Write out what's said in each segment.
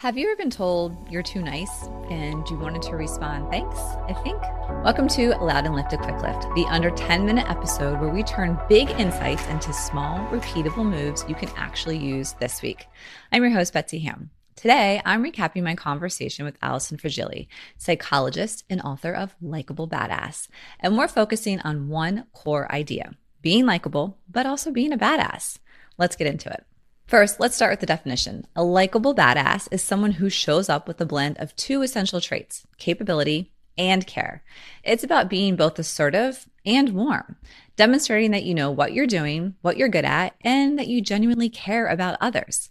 Have you ever been told you're too nice and you wanted to respond, thanks, I think? Welcome to Loud and Lift a Quick Lift, the under 10-minute episode where we turn big insights into small, repeatable moves you can actually use this week. I'm your host, Betsy Ham. Today, I'm recapping my conversation with Alison Fragale, psychologist and author of Likeable Badass. And we're focusing on one core idea, being likable, but also being a badass. Let's get into it. First, let's start with the definition. A likable badass is someone who shows up with a blend of two essential traits, capability and care. It's about being both assertive and warm, demonstrating that you know what you're doing, what you're good at, and that you genuinely care about others.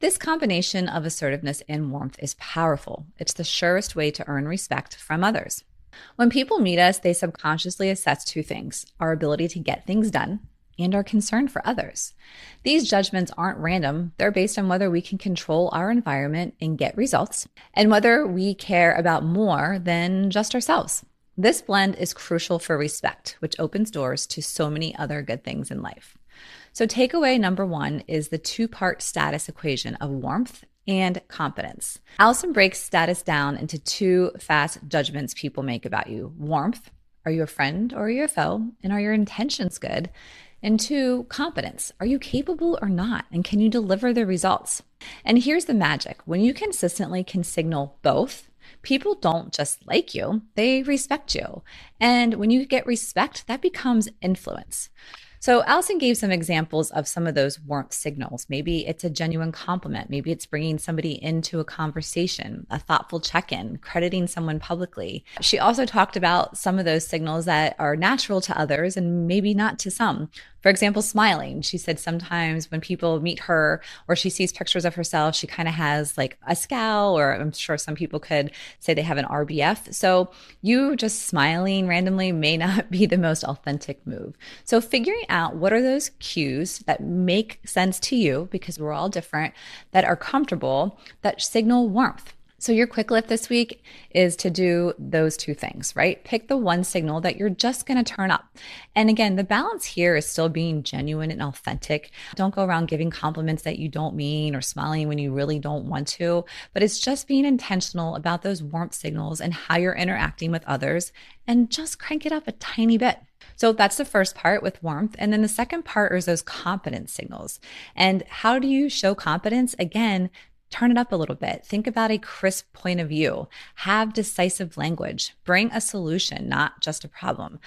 This combination of assertiveness and warmth is powerful. It's the surest way to earn respect from others. When people meet us, they subconsciously assess two things: our ability to get things done and our concern for others. These judgments aren't random. They're based on whether we can control our environment and get results, and whether we care about more than just ourselves. This blend is crucial for respect, which opens doors to so many other good things in life. So takeaway number one is the two-part status equation of warmth and competence. Alison breaks status down into two fast judgments people make about you. Warmth, are you a friend or are you a foe? And are your intentions good? And two, competence. Are you capable or not? And can you deliver the results? And here's the magic. When you consistently can signal both, people don't just like you, they respect you. And when you get respect, that becomes influence. So Alison gave some examples of some of those warmth signals. Maybe it's a genuine compliment. Maybe it's bringing somebody into a conversation, a thoughtful check-in, crediting someone publicly. She also talked about some of those signals that are natural to others and maybe not to some. For example, smiling. She said sometimes when people meet her or she sees pictures of herself, she kind of has like a scowl, or I'm sure some people could say they have an RBF. So you just smiling randomly may not be the most authentic move. So figuring out what are those cues that make sense to you, because we're all different, that are comfortable, that signal warmth. So your quick lift this week is to do those two things, right? Pick the one signal that you're just going to turn up. And again, the balance here is still being genuine and authentic. Don't go around giving compliments that you don't mean or smiling when you really don't want to, but it's just being intentional about those warmth signals and how you're interacting with others, and just crank it up a tiny bit. So that's the first part with warmth. And then the second part is those competence signals. And how do you show competence? Again, turn it up a little bit. Think about a crisp point of view. Have decisive language. Bring a solution, not just a problem.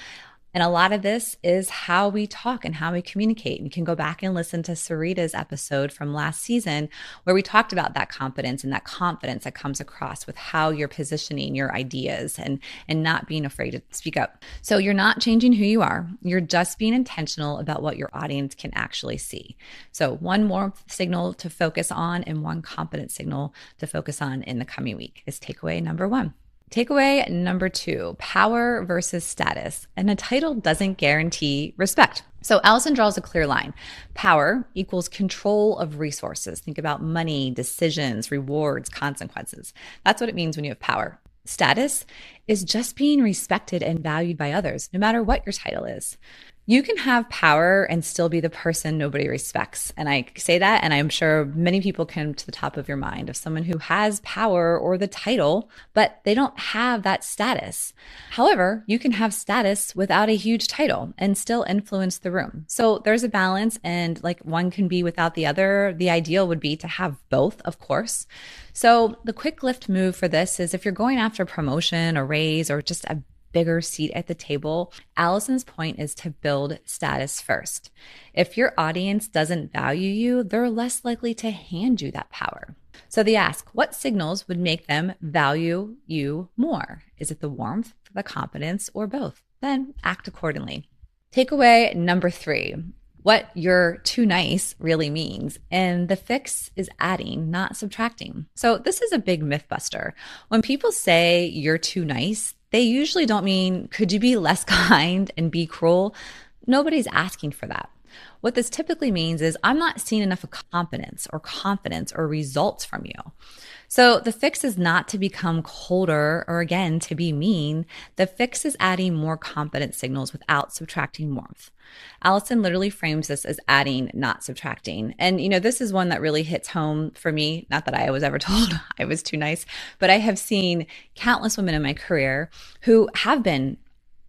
And a lot of this is how we talk and how we communicate. You can go back and listen to Sarita's episode from last season where we talked about that competence and that confidence that comes across with how you're positioning your ideas and not being afraid to speak up. So you're not changing who you are. You're just being intentional about what your audience can actually see. So one more signal to focus on and one competence signal to focus on in the coming week is takeaway number one. Takeaway number two, power versus status. And a title doesn't guarantee respect. So Alison draws a clear line. Power equals control of resources. Think about money, decisions, rewards, consequences. That's what it means when you have power. Status is just being respected and valued by others, no matter what your title is. You can have power and still be the person nobody respects. And I say that, and I'm sure many people come to the top of your mind of someone who has power or the title, but they don't have that status. However, you can have status without a huge title and still influence the room. So there's a balance, and like one can be without the other. The ideal would be to have both, of course. So the quick lift move for this is if you're going after promotion or raise or just a bigger seat at the table, Alison's point is to build status first. If your audience doesn't value you, they're less likely to hand you that power. So they ask, what signals would make them value you more? Is it the warmth, the competence, or both? Then act accordingly. Takeaway number three, what you're too nice really means. And the fix is adding, not subtracting. So this is a big myth buster. When people say you're too nice, they usually don't mean, could you be less kind and be cruel? Nobody's asking for that. What this typically means is, I'm not seeing enough of competence or confidence or results from you. So the fix is not to become colder or again to be mean. The fix is adding more confident signals without subtracting warmth. Allison literally frames this as adding, not subtracting. And, this is one that really hits home for me. Not that I was ever told I was too nice, but I have seen countless women in my career who have been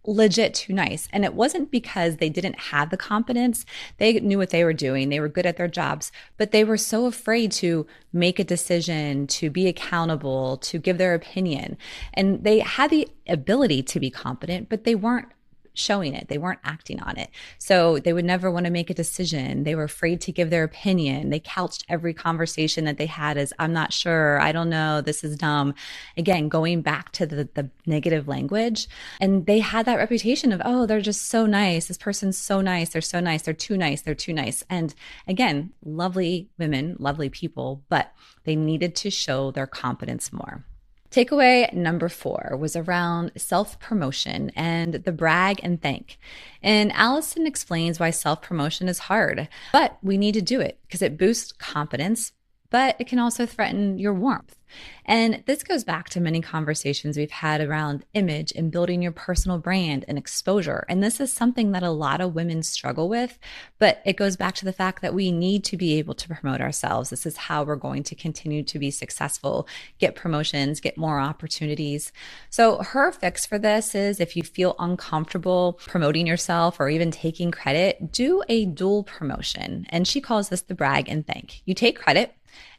legit too nice. And it wasn't because they didn't have the competence. They knew what they were doing. They were good at their jobs, but they were so afraid to make a decision, to be accountable, to give their opinion. And they had the ability to be competent, but they weren't showing it. They weren't acting on it. So they would never want to make a decision. They were afraid to give their opinion. They couched every conversation that they had as, I'm not sure. I don't know. This is dumb. Again, going back to the negative language. And they had that reputation of, oh, they're just so nice. This person's so nice. They're so nice. They're too nice. They're too nice. And again, lovely women, lovely people, but they needed to show their competence more. Takeaway number 4 was around self-promotion and the brag and thank. And Allison explains why self-promotion is hard, but we need to do it because it boosts confidence, but it can also threaten your warmth. And this goes back to many conversations we've had around image and building your personal brand and exposure. And this is something that a lot of women struggle with, but it goes back to the fact that we need to be able to promote ourselves. This is how we're going to continue to be successful, get promotions, get more opportunities. So her fix for this is if you feel uncomfortable promoting yourself or even taking credit, do a dual promotion. And she calls this the brag and thank. You take credit,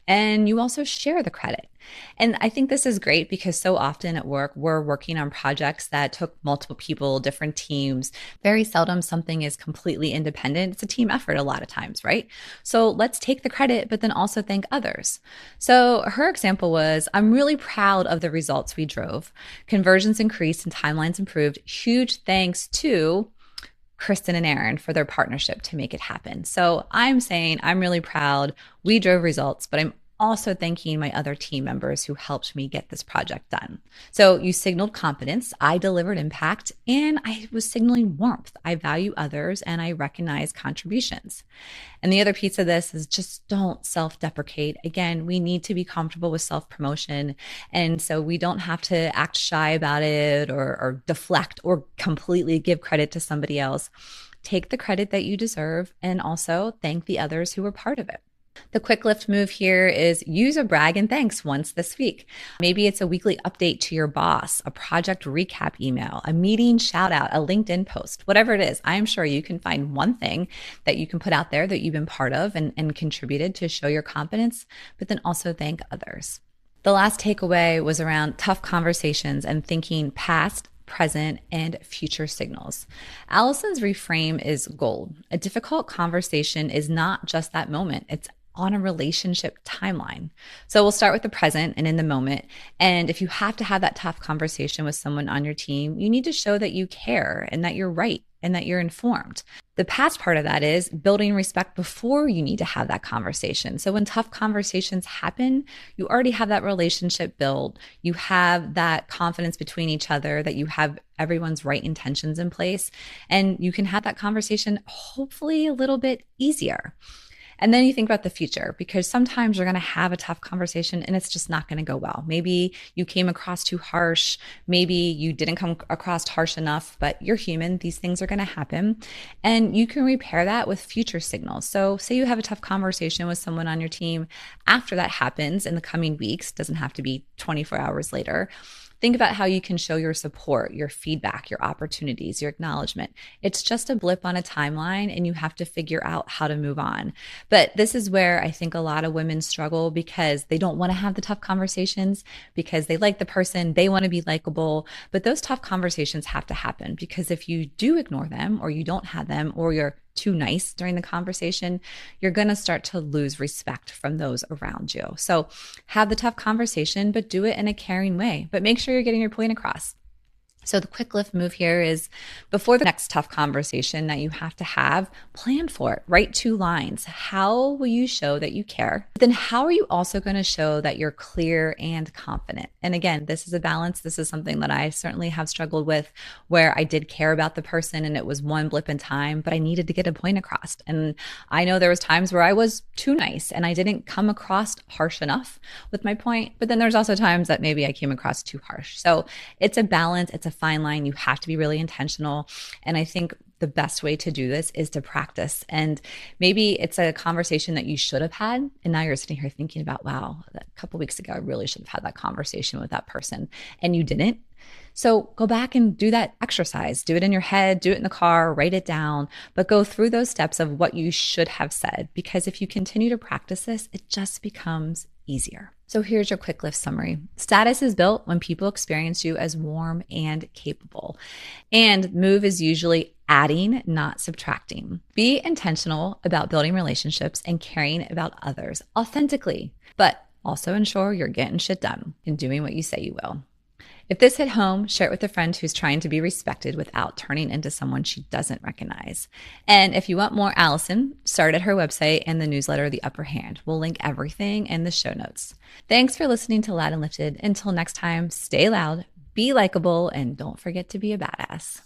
and you also share the credit. And I think this is great because so often at work, we're working on projects that took multiple people, different teams. Very seldom something is completely independent. It's a team effort a lot of times, right? So let's take the credit, but then also thank others. So her example was, I'm really proud of the results we drove. Conversions increased and timelines improved. Huge thanks to Kristen and Aaron for their partnership to make it happen. So I'm saying I'm really proud. We drove results, but I'm also thanking my other team members who helped me get this project done. So you signaled competence, I delivered impact, and I was signaling warmth. I value others and I recognize contributions. And the other piece of this is just don't self-deprecate. Again, we need to be comfortable with self-promotion. And so we don't have to act shy about it or deflect or completely give credit to somebody else. Take the credit that you deserve and also thank the others who were part of it. The quick lift move here is use a brag and thanks once this week. Maybe it's a weekly update to your boss, a project recap email, a meeting shout out, a LinkedIn post, whatever it is. I'm sure you can find one thing that you can put out there that you've been part of and contributed to show your competence, but then also thank others. The last takeaway was around tough conversations and thinking past, present, and future signals. Allison's reframe is gold. A difficult conversation is not just that moment. It's on a relationship timeline. So we'll start with the present and in the moment. And if you have to have that tough conversation with someone on your team, you need to show that you care and that you're right and that you're informed. The past part of that is building respect before you need to have that conversation. So when tough conversations happen, you already have that relationship built. You have that confidence between each other, that you have everyone's right intentions in place, and you can have that conversation hopefully a little bit easier. And then you think about the future, because sometimes you're going to have a tough conversation and it's just not going to go well. Maybe you came across too harsh. Maybe you didn't come across harsh enough, but you're human. These things are going to happen. And you can repair that with future signals. So say you have a tough conversation with someone on your team. After that happens in the coming weeks, doesn't have to be 24 hours later. Think about how you can show your support, your feedback, your opportunities, your acknowledgement. It's just a blip on a timeline and you have to figure out how to move on. But this is where I think a lot of women struggle because they don't want to have the tough conversations because they like the person, they want to be likable. But those tough conversations have to happen because if you do ignore them or you don't have them or you're too nice during the conversation, you're going to start to lose respect from those around you. So have the tough conversation, but do it in a caring way, but make sure you're getting your point across. So the quick lift move here is before the next tough conversation that you have to have, plan for it. Write 2 lines. How will you show that you care? But then how are you also going to show that you're clear and confident? And again, this is a balance. This is something that I certainly have struggled with, where I did care about the person and it was one blip in time, but I needed to get a point across. And I know there was times where I was too nice and I didn't come across harsh enough with my point. But then there's also times that maybe I came across too harsh. So it's a balance. It's a fine line. You have to be really intentional. And I think the best way to do this is to practice. And maybe it's a conversation that you should have had. And now you're sitting here thinking about, wow, a couple of weeks ago, I really should have had that conversation with that person. And you didn't. So go back and do that exercise. Do it in your head, do it in the car, write it down, but go through those steps of what you should have said. Because if you continue to practice this, it just becomes easier. So here's your quick lift summary. Status is built when people experience you as warm and capable. And move is usually adding, not subtracting. Be intentional about building relationships and caring about others authentically, but also ensure you're getting shit done and doing what you say you will. If this hit home, share it with a friend who's trying to be respected without turning into someone she doesn't recognize. And if you want more Alison, start at her website and the newsletter, The Upper Hand. We'll link everything in the show notes. Thanks for listening to Loud and Lifted. Until next time, stay loud, be likable, and don't forget to be a badass.